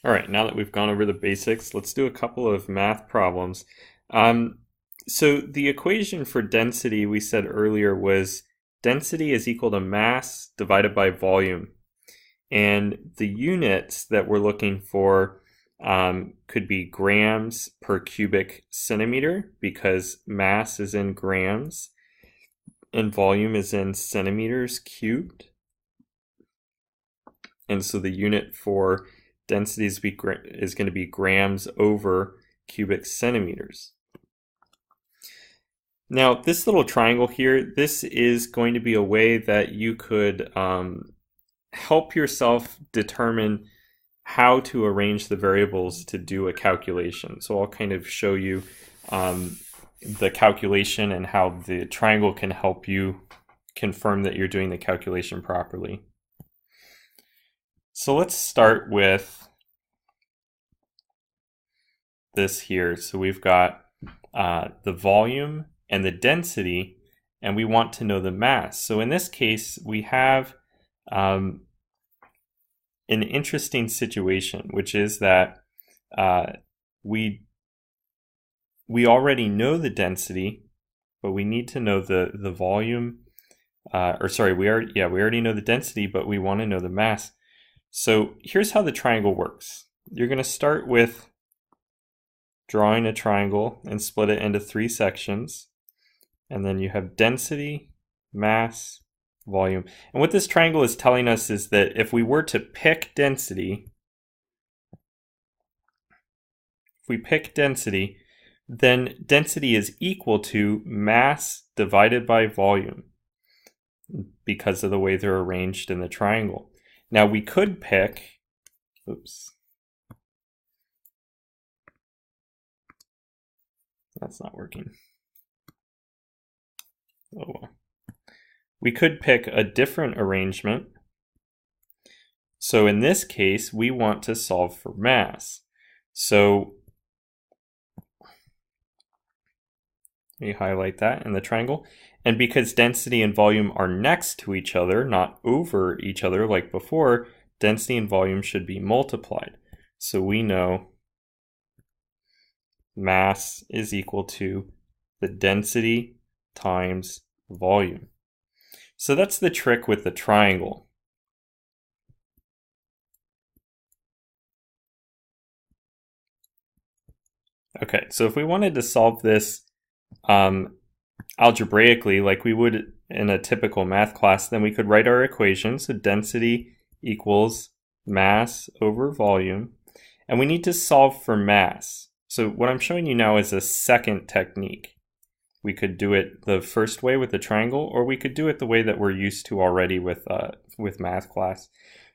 All right, now that we've gone over the basics, let's do a couple of math problems. So the equation for density we said earlier was density is equal to mass divided by volume. And the units that we're looking for could be grams per cubic centimeter because mass is in grams and volume is in centimeters cubed. And so the unit for density is going to be grams over cubic centimeters. Now, this little triangle here, this is going to be a way that you could help yourself determine how to arrange the variables to do a calculation. So I'll kind of show you the calculation and how the triangle can help you confirm that you're doing the calculation properly. So let's start with this here. So we've got the volume and the density, and we want to know the mass. So in this case, we have an interesting situation, which is that we already know the density, but we need to know the volume. We already know the density, but we want to know the mass. So here's how the triangle works. You're going to start with drawing a triangle and split it into 3 sections. And then you have density, mass, volume. And what this triangle is telling us is that if we were to pick density, then density is equal to mass divided by volume because of the way they're arranged in the triangle. Now we could pick, that's not working. Oh well. We could pick a different arrangement. So in this case, we want to solve for mass. So let me highlight that in the triangle. And because density and volume are next to each other, not over each other like before, density and volume should be multiplied. So we know mass is equal to the density times volume. So that's the trick with the triangle. Okay, so if we wanted to solve this algebraically like we would in a typical math class, then we could write our equation. So density equals mass over volume. And we need to solve for mass. So what I'm showing you now is a second technique. We could do it the first way with the triangle, or we could do it the way that we're used to already with math class.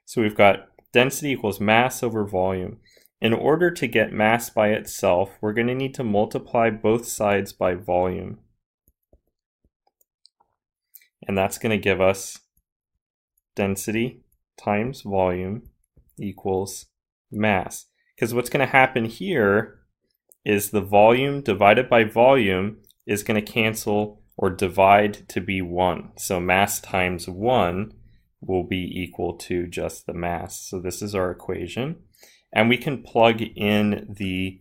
So we've got density equals mass over volume. In order to get mass by itself, we're going to need to multiply both sides by volume. And that's going to give us density times volume equals mass. Because what's going to happen here is the volume divided by volume is going to cancel or divide to be 1. So mass times 1 will be equal to just the mass. So this is our equation. And we can plug in the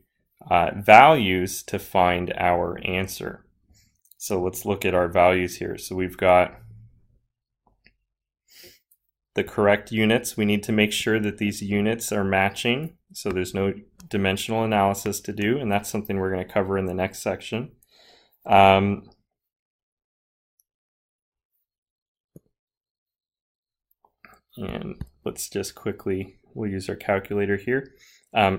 values to find our answer. So let's look at our values here. So we've got the correct units. We need to make sure that these units are matching. So there's no dimensional analysis to do, and that's something we're going to cover in the next section. And let's just quickly, we'll use our calculator here.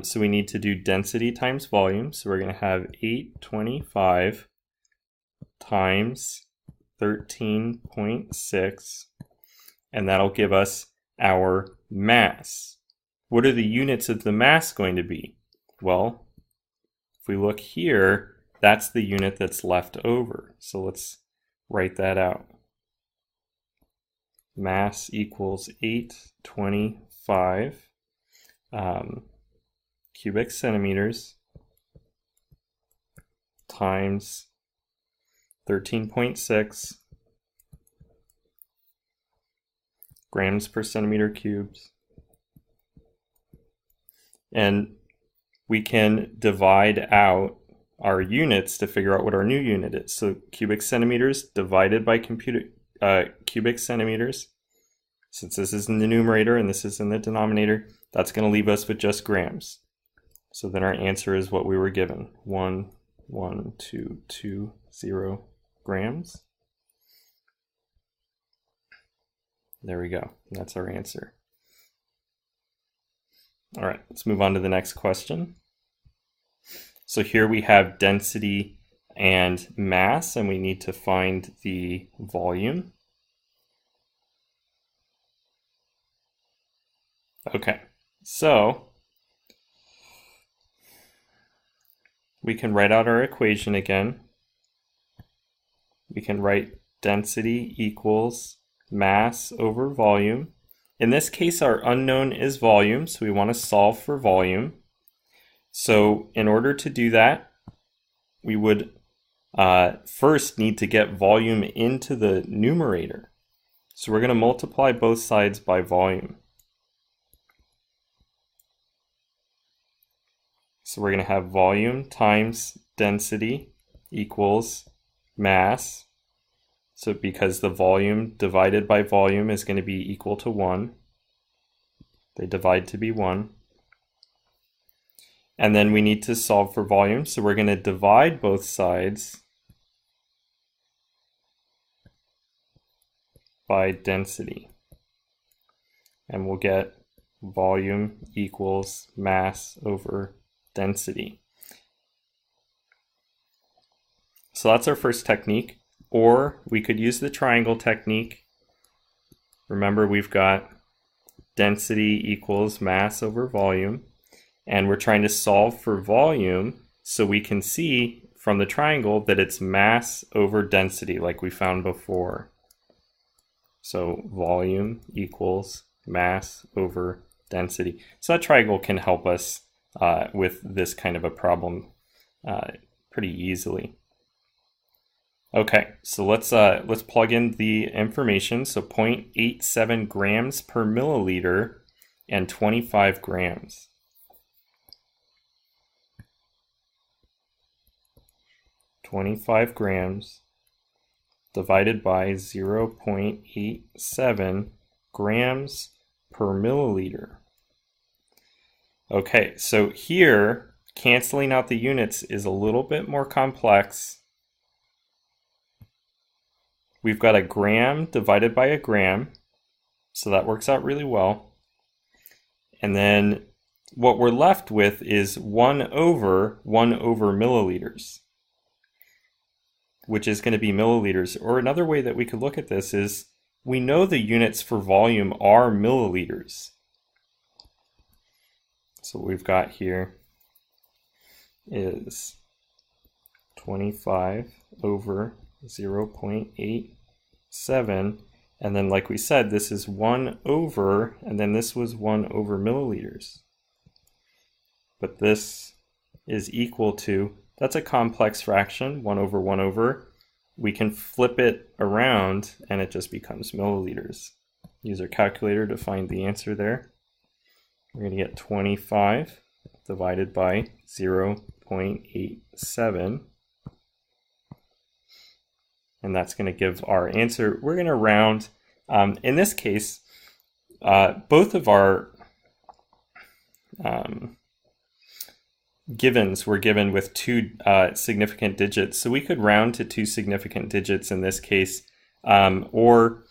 So we need to do density times volume. So we're going to have 825 times 13.6, and that'll give us our mass. What are the units of the mass going to be? Well, if we look here, that's the unit that's left over. So let's write that out. Mass equals 825 cubic centimeters times 13.6 grams per centimeter cubed And we can divide out our units to figure out what our new unit is. So cubic centimeters divided by cubic centimeters. Since this is in the numerator and this is in the denominator, that's going to leave us with just grams. So then our answer is what we were given, 1.1220 grams. There we go. That's our answer. All right, let's move on to the next question. So here we have density and mass, and we need to find the volume. Okay, so we can write out our equation again. We can write density equals mass over volume. In this case, our unknown is volume, so we want to solve for volume. So in order to do that, we would first need to get volume into the numerator. So we're going to multiply both sides by volume. So we're going to have volume times density equals mass. So because the volume divided by volume is going to be equal to 1, they divide to be 1. And then we need to solve for volume, so we're going to divide both sides by density. And we'll get volume equals mass over density. So that's our first technique. Or we could use the triangle technique. Remember, we've got density equals mass over volume, and we're trying to solve for volume so we can see from the triangle that it's mass over density like we found before. So volume equals mass over density. So that triangle can help us with this kind of a problem pretty easily. Okay, so let's plug in the information. So 0.87 grams per milliliter and 25 grams. .25 grams divided by 0.87 grams per milliliter. Okay, so here canceling out the units is a little bit more complex. We've got a gram divided by a gram, so that works out really well. And then what we're left with is 1 over milliliters, which is going to be milliliters. Or another way that we could look at this is we know the units for volume are milliliters. So what we've got here is 25 over 0.87, and then like we said, this is 1 over, and then this was 1 over milliliters. But this is equal to, that's a complex fraction, 1 over 1 over. We can flip it around and it just becomes milliliters. Use our calculator to find the answer there. We're going to get 25 divided by 0.87. And that's going to give our answer. We're going to round. In this case, both of our givens were given with 2 significant digits. So we could round to 2 significant digits in this case, or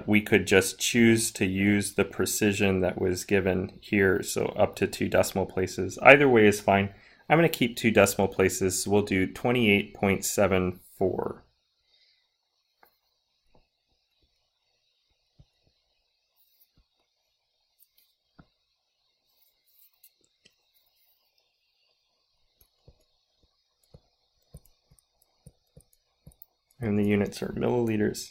we could just choose to use the precision that was given here, so up to 2 decimal places. Either way is fine. I'm going to keep 2 decimal places, so we'll do 28.74. And the units are milliliters.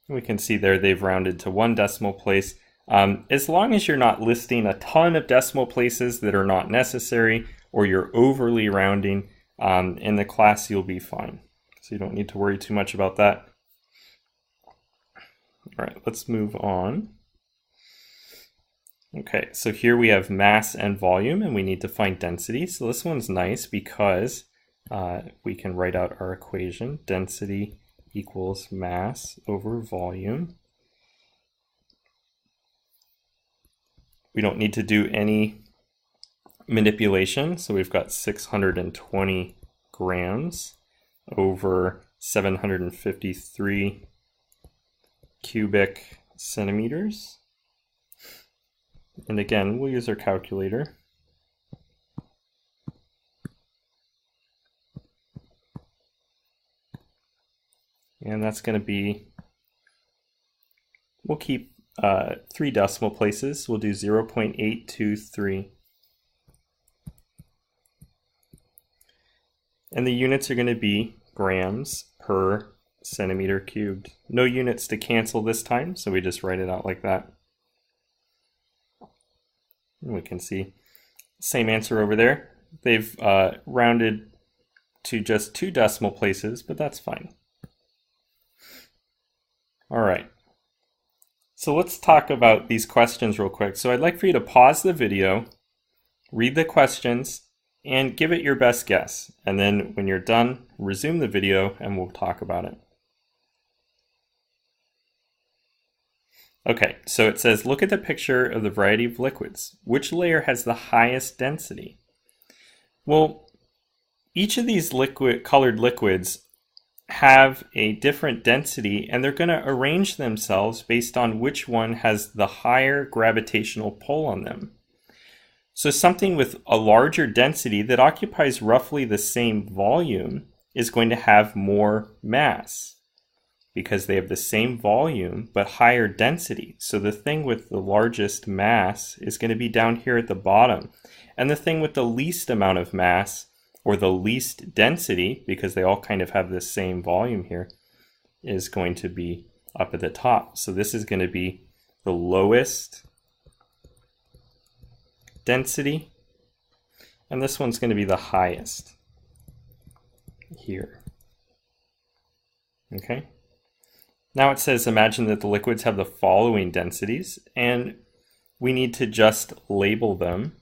We can see there they've rounded to 1 decimal place. As long as you're not listing a ton of decimal places that are not necessary, or you're overly rounding, in the class you'll be fine. So you don't need to worry too much about that. All right, let's move on. Okay, so here we have mass and volume, and we need to find density. So this one's nice because we can write out our equation. Density equals mass over volume. We don't need to do any manipulation, so we've got 620 grams over 753 cubic centimeters. And again, we'll use our calculator. And that's going to be, we'll keep 3 decimal places. We'll do 0.823. And the units are going to be grams per centimeter cubed. No units to cancel this time, so we just write it out like that. And we can see same answer over there. They've rounded to just 2 decimal places, but that's fine. All right. So let's talk about these questions real quick. So I'd like for you to pause the video, read the questions, and give it your best guess. And then when you're done, resume the video and we'll talk about it. Okay, so it says, look at the picture of the variety of liquids. Which layer has the highest density? Well, each of these colored liquids have a different density, and they're going to arrange themselves based on which one has the higher gravitational pull on them. So something with a larger density that occupies roughly the same volume is going to have more mass because they have the same volume but higher density. So the thing with the largest mass is going to be down here at the bottom, and the thing with the least amount of mass or the least density, because they all kind of have the same volume here, is going to be up at the top. So this is going to be the lowest density, and this one's going to be the highest here. Okay. Now it says, imagine that the liquids have the following densities, and we need to just label them.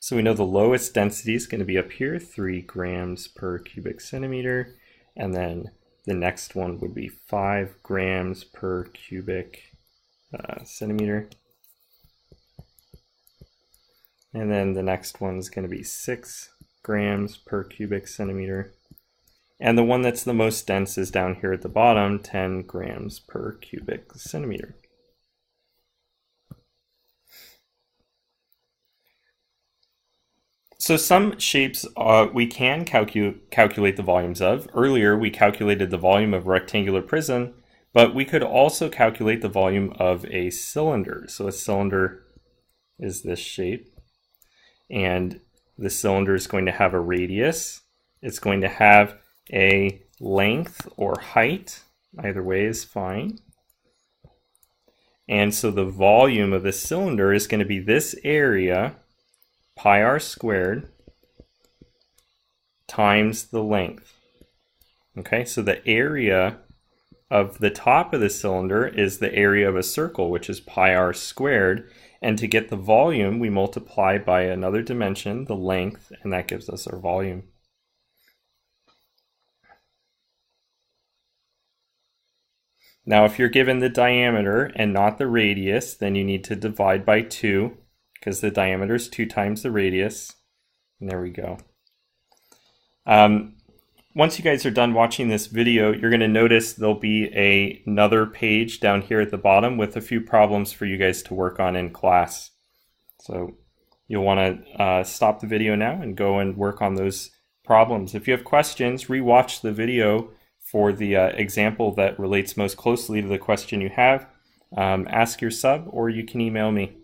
So we know the lowest density is going to be up here, 3 grams per cubic centimeter, and then the next one would be 5 grams per cubic centimeter. And then the next one is going to be 6 grams per cubic centimeter. And the one that's the most dense is down here at the bottom, 10 grams per cubic centimeter. So some shapes we can calculate the volumes of. Earlier we calculated the volume of a rectangular prism, but we could also calculate the volume of a cylinder. So a cylinder is this shape, and the cylinder is going to have a radius. It's going to have a length or height. Either way is fine. And so the volume of the cylinder is going to be this area, pi r squared, times the length. Okay, so the area of the top of the cylinder is the area of a circle, which is pi r squared. And to get the volume, we multiply by another dimension, the length, and that gives us our volume. Now, if you're given the diameter and not the radius, then you need to divide by 2, because the diameter is 2 times the radius. And there we go. Once you guys are done watching this video, you're going to notice there'll be another page down here at the bottom with a few problems for you guys to work on in class. So you'll want to stop the video now and go and work on those problems. If you have questions, re-watch the video for the example that relates most closely to the question you have. Ask your sub, or you can email me.